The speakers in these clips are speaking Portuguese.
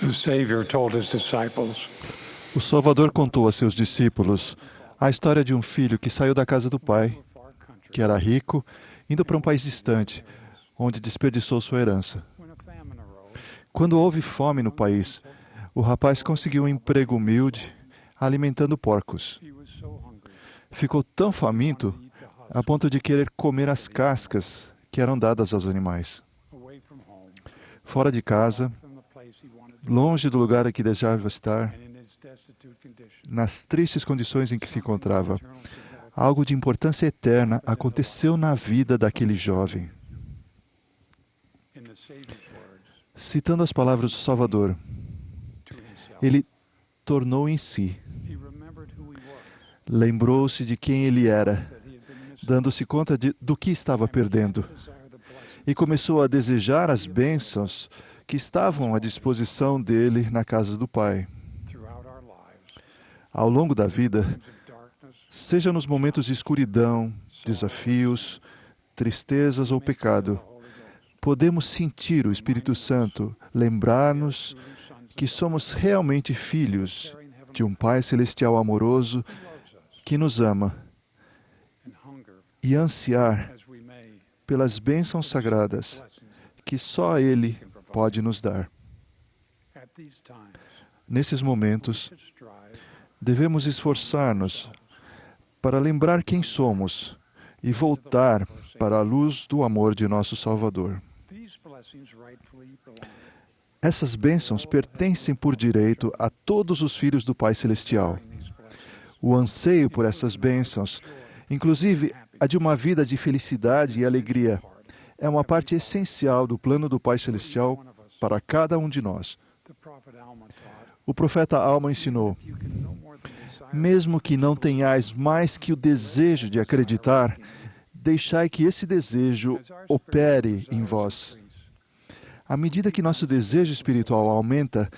The Savior told his disciples, O Salvador contou a seus discípulos a história de um filho que saiu da casa do pai, que era rico, indo para um país distante, onde desperdiçou sua herança. when a famine arose, Quando houve fome no país, o rapaz conseguiu um emprego humilde, alimentando porcos. he was so hungry Ficou tão faminto to eat the husk a ponto de querer comer as cascas que eram dadas aos animais. away from home, Fora de casa, from the place he wanted to longe do lugar em que desejava estar, and in his destitute condition. nas tristes condições em que se encontrava, Eternal significance. algo de importância eterna aconteceu na vida daquele jovem. In the Savior's words Citando as palavras do Salvador, to himself, ele tornou em si, he remembered who he was, lembrou-se de quem ele era, that he had been missing, dando-se conta do que estava perdendo, desire the blessing e começou a desejar as bênçãos que estavam à disposição dele na casa do Pai. throughout our lives. Ao longo da vida, Times of darkness, seja nos momentos de escuridão, desafios, tristezas ou pecado, the Holy Ghost, podemos sentir o Espírito Santo lembrar-nos truly sons que somos realmente filhos carrying heaven de um Pai Celestial amoroso who loves us, que nos ama and hunger e ansiar as we may pelas bênçãos sagradas blessings que só Ele can provide. pode nos dar. At these times, Nesses momentos, to strive devemos esforçar-nos para lembrar quem somos e voltar para a luz do amor de nosso Salvador. these blessings rightfully belong Essas bênçãos pertencem por direito a todos os filhos do Pai Celestial. to these blessings. O anseio por essas bênçãos, inclusive a de uma vida de felicidade e alegria, é uma parte essencial do plano do Pai Celestial One of us, para cada um de nós. the prophet Alma taught, O profeta Alma ensinou: you can no more than desire mesmo que não tenhais mais que o desejo de acreditar, deixai que esse desejo as our opere spiritual em desires vós. increase, À medida que nosso desejo espiritual aumenta,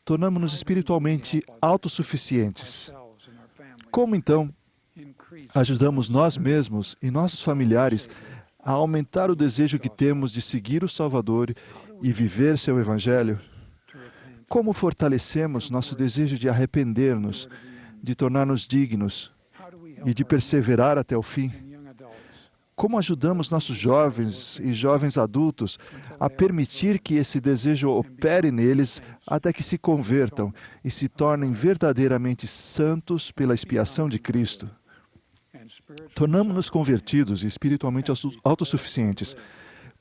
tornamos-nos espiritualmente autossuficientes. ourselves and our families Como então increase ajudamos nós mesmos e nossos familiares a aumentar o desejo que temos de seguir o Salvador e viver seu Evangelho? to repent Como fortalecemos nosso desejo de arrepender-nos, de tornar-nos dignos how do we e help de perseverar até o fim? our young adults Como ajudamos nossos jovens e jovens adultos a permitir que esse desejo opere neles até que se convertam e se tornem verdadeiramente santos pela expiação de Cristo? and spiritual Tornamos-nos convertidos e espiritualmente autossuficientes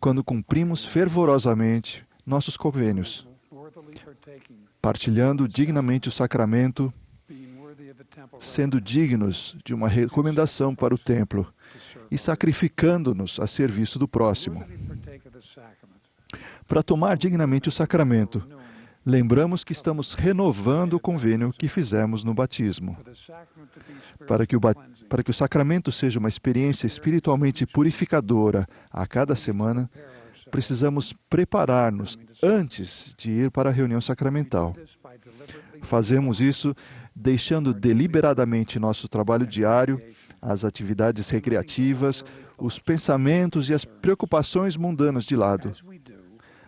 quando cumprimos fervorosamente nossos convênios, worthily partaking, partilhando dignamente o sacramento, being worthy of a temple sendo dignos de uma recomendação para o templo to serve e sacrificando-nos a serviço do próximo. worthily partake of the sacrament, Para tomar dignamente o sacramento, knowing lembramos que estamos renovando o convênio que fizemos no batismo. for the sacrament to be Para que o sacramento seja uma experiência espiritualmente purificadora a cada semana, prepare ourselves. precisamos preparar-nos antes de ir para a reunião sacramental. This by deliberately Fazemos isso deixando deliberadamente nosso trabalho diário, as atividades recreativas, os pensamentos e as preocupações mundanas de lado. as we do,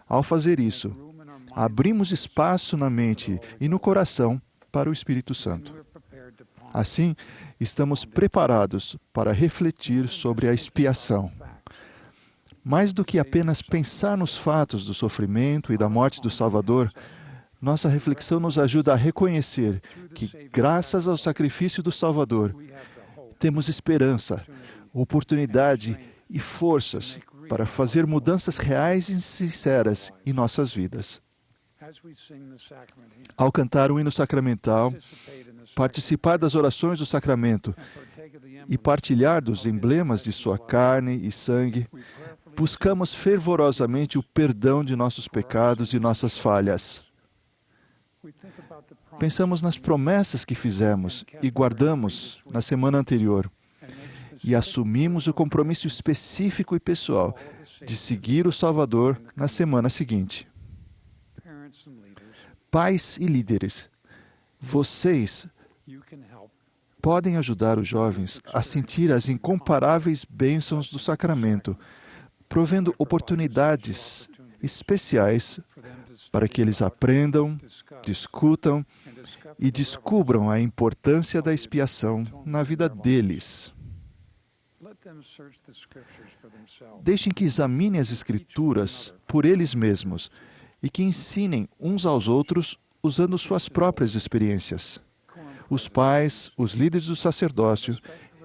Ao fazer isso, room in our mind abrimos espaço na mente e no coração para o Espírito Santo. we're prepared to ponder Assim, estamos preparados para refletir sobre a expiação. facts Mais do que apenas pensar nos fatos do sofrimento e da morte do Salvador, nossa reflexão nos ajuda a reconhecer que, graças ao sacrifício do Salvador, we have the hope, temos esperança, oportunidade e forças para fazer mudanças reais e sinceras em nossas vidas. as we sing the sacrament hymn, Ao cantar o hino sacramental, participate in the participar das orações do sacramento and partake of the e emblem, partilhar dos emblemas de sua carne e sangue, we prayerfully buscamos fervorosamente o perdão de nossos pecados e nossas falhas. we think about the promise Pensamos nas promessas que fizemos e guardamos na semana anterior and make e assumimos o compromisso específico e pessoal de seguir o Salvador na semana seguinte. parents and leaders, Pais e líderes, vocês you can help podem ajudar os jovens a sentir as incomparáveis bênçãos do sacramento, provendo oportunidades especiais for them to para que eles aprendam, discutam e descubram a importância da expiação na vida deles. Deixem que examinem as Escrituras por eles mesmos e que ensinem uns aos outros usando suas próprias experiências. Os pais, os líderes do sacerdócio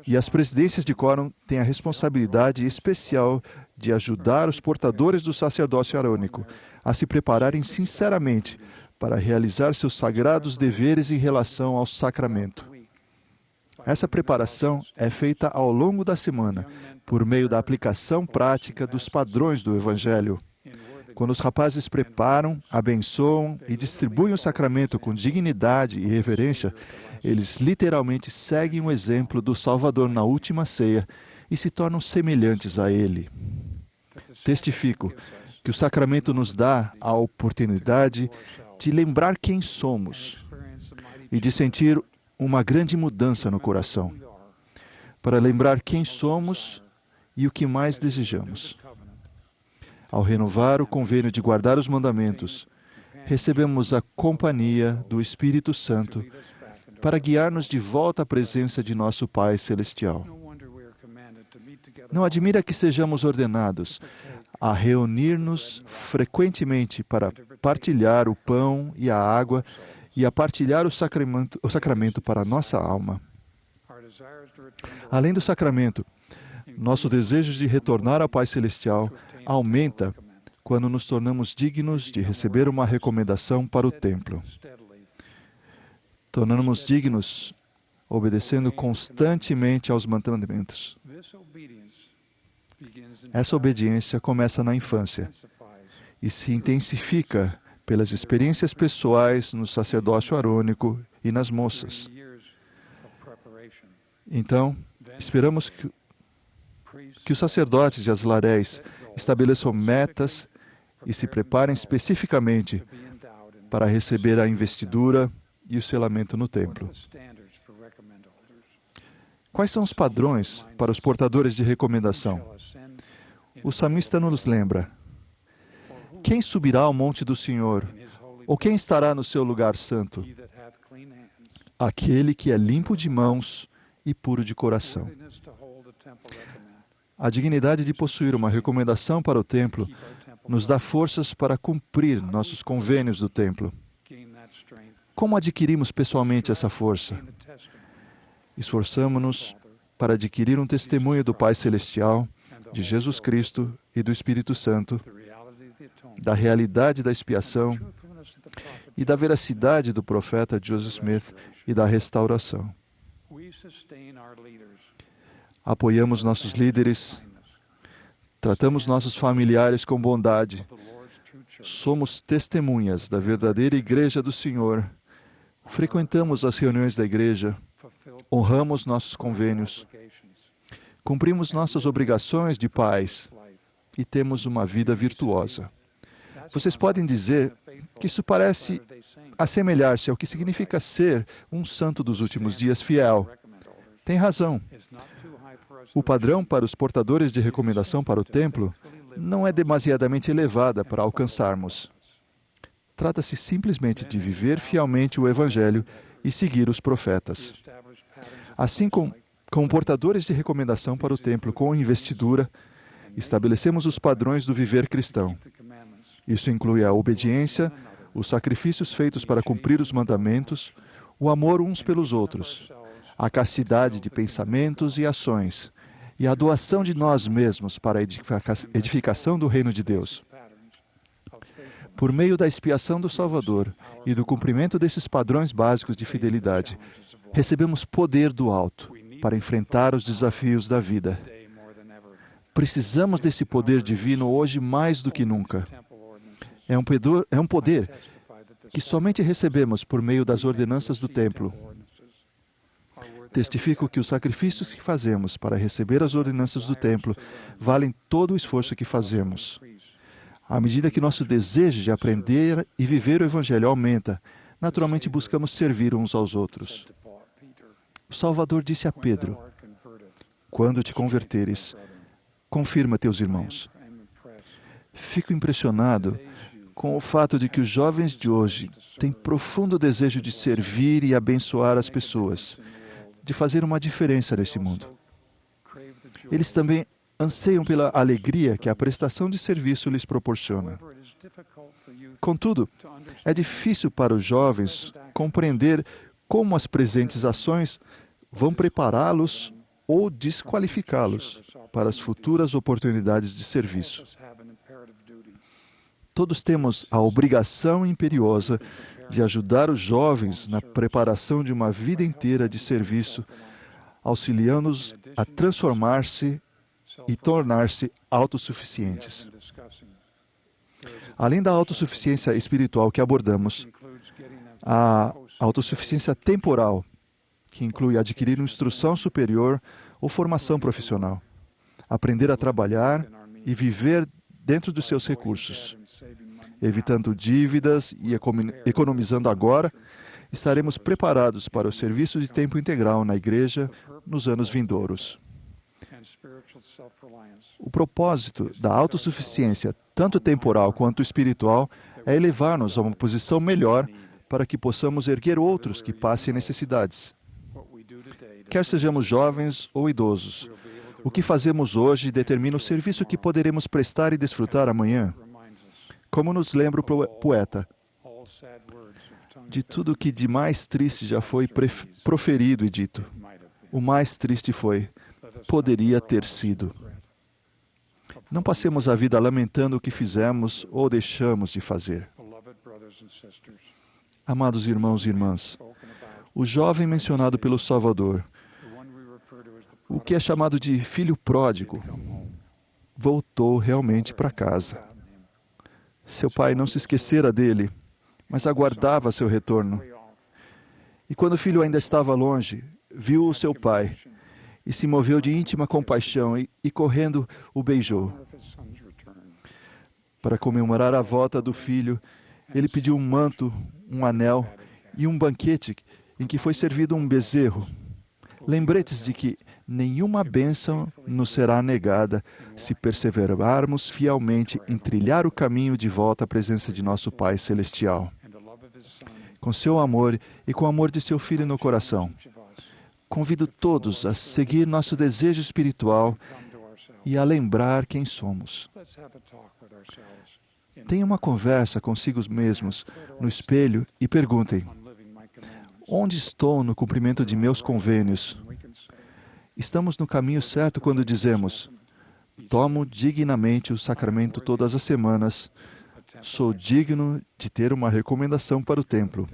e as presidências de quórum têm a responsabilidade especial de ajudar os portadores do sacerdócio arônico a se prepararem sinceramente para realizar seus sagrados deveres em relação ao sacramento. Essa preparação é feita ao longo da semana, por meio da aplicação prática dos padrões do Evangelho. Quando os rapazes preparam, abençoam e distribuem o sacramento com dignidade e reverência, eles literalmente seguem o exemplo do Salvador na última ceia e se tornam semelhantes a Ele. Testifico que o sacramento nos dá a oportunidade de lembrar quem somos e de sentir uma grande mudança no coração, para lembrar quem somos e o que mais desejamos. Ao renovar o convênio de guardar os mandamentos, recebemos a companhia do Espírito Santo para guiar-nos de volta à presença de nosso Pai Celestial. Não admira que sejamos ordenados a reunir-nos frequentemente para partilhar o pão e a água e a partilhar o sacramento para a nossa alma. Além do sacramento, nosso desejo de retornar ao Pai Celestial aumenta quando nos tornamos dignos de receber uma recomendação para o templo. Tornamos dignos obedecendo constantemente aos mandamentos. Essa obediência começa na infância e se intensifica pelas experiências pessoais no sacerdócio arônico e nas moças. Então, esperamos que os sacerdotes e as laréis estabeleçam metas e se preparem especificamente para receber a investidura e o selamento no templo. Quais são os padrões para os portadores de recomendação? O salmista nos lembra: quem subirá ao monte do Senhor? Ou quem estará no seu lugar santo? Aquele que é limpo de mãos e puro de coração. A dignidade de possuir uma recomendação para o templo nos dá forças para cumprir nossos convênios do templo. Como adquirimos pessoalmente essa força? Esforçamo-nos para adquirir um testemunho do Pai Celestial, de Jesus Cristo e do Espírito Santo, da realidade da expiação e da veracidade do profeta Joseph Smith e da restauração. Apoiamos nossos líderes, tratamos nossos familiares com bondade, somos testemunhas da verdadeira Igreja do Senhor, frequentamos as reuniões da Igreja, honramos nossos convênios, cumprimos nossas obrigações de pais e temos uma vida virtuosa. Vocês podem dizer que isso parece assemelhar-se ao que significa ser um santo dos últimos dias fiel. Tem razão. O padrão para os portadores de recomendação para o templo não é demasiadamente elevada para alcançarmos. Trata-se simplesmente de viver fielmente o Evangelho e seguir os profetas. Assim como portadores de recomendação para o templo com investidura, estabelecemos os padrões do viver cristão. Isso inclui a obediência, os sacrifícios feitos para cumprir os mandamentos, o amor uns pelos outros, a castidade de pensamentos e ações, e a doação de nós mesmos para a edificação do reino de Deus. Por meio da expiação do Salvador e do cumprimento desses padrões básicos de fidelidade, recebemos poder do alto para enfrentar os desafios da vida. Precisamos desse poder divino hoje mais do que nunca. É um poder que somente recebemos por meio das ordenanças do templo. Testifico que os sacrifícios que fazemos para receber as ordenanças do templo valem todo o esforço que fazemos. À medida que nosso desejo de aprender e viver o Evangelho aumenta, naturalmente buscamos servir uns aos outros. O Salvador disse a Pedro: quando te converteres, confirma teus irmãos. Fico impressionado com o fato de que os jovens de hoje têm profundo desejo de servir e abençoar as pessoas, de fazer uma diferença nesse mundo. Eles também anseiam pela alegria que a prestação de serviço lhes proporciona. Contudo, é difícil para os jovens compreender como as presentes ações vão prepará-los ou desqualificá-los para as futuras oportunidades de serviço. Todos temos a obrigação imperiosa de ajudar os jovens na preparação de uma vida inteira de serviço, auxiliando-os a transformar-se e tornar-se autossuficientes. Além da autossuficiência espiritual que abordamos, a autossuficiência temporal, que inclui adquirir instrução superior ou formação profissional, aprender a trabalhar e viver dentro dos seus recursos. Evitando dívidas e economizando agora, estaremos preparados para o serviço de tempo integral na igreja nos anos vindouros. O propósito da autossuficiência, tanto temporal quanto espiritual, é elevar-nos a uma posição melhor para que possamos erguer outros que passem necessidades. Quer sejamos jovens ou idosos, o que fazemos hoje determina o serviço que poderemos prestar e desfrutar amanhã. Como nos lembra o poeta, de tudo que de mais triste já foi proferido e dito, o mais triste foi, poderia ter sido. Não passemos a vida lamentando o que fizemos ou deixamos de fazer. Amados irmãos e irmãs, o jovem mencionado pelo Salvador, o que é chamado de filho pródigo, voltou realmente para casa. Seu pai não se esquecera dele, mas aguardava seu retorno. E quando o filho ainda estava longe, viu o seu pai e se moveu de íntima compaixão e correndo, o beijou. Para comemorar a volta do filho, ele pediu um manto, um anel e um banquete em que foi servido um bezerro. Lembretes de que nenhuma bênção nos será negada se perseverarmos fielmente em trilhar o caminho de volta à presença de nosso Pai Celestial. Com seu amor e com o amor de seu Filho no coração, convido todos a seguir nosso desejo espiritual e a lembrar quem somos. Tenha uma conversa consigo mesmos no espelho e perguntem: onde estou no cumprimento de meus convênios? Estamos no caminho certo quando dizemos: tomo dignamente o sacramento todas as semanas, sou digno de ter uma recomendação para o templo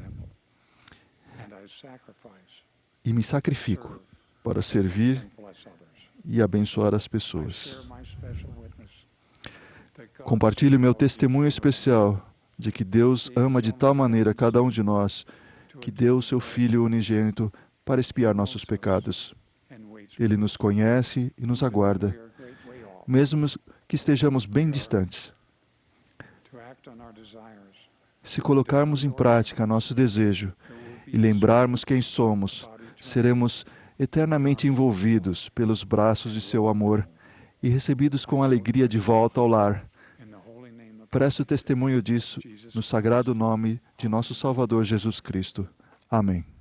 e me sacrifico para servir e abençoar as pessoas. Compartilho meu testemunho especial de que Deus ama de tal maneira cada um de nós que deu o seu Filho unigênito para expiar nossos pecados. Ele nos conhece e nos aguarda, mesmo que estejamos bem distantes. Se colocarmos em prática nosso desejo e lembrarmos quem somos, seremos eternamente envolvidos pelos braços de seu amor e recebidos com alegria de volta ao lar. Presto testemunho disso no sagrado nome de nosso Salvador Jesus Cristo. Amém.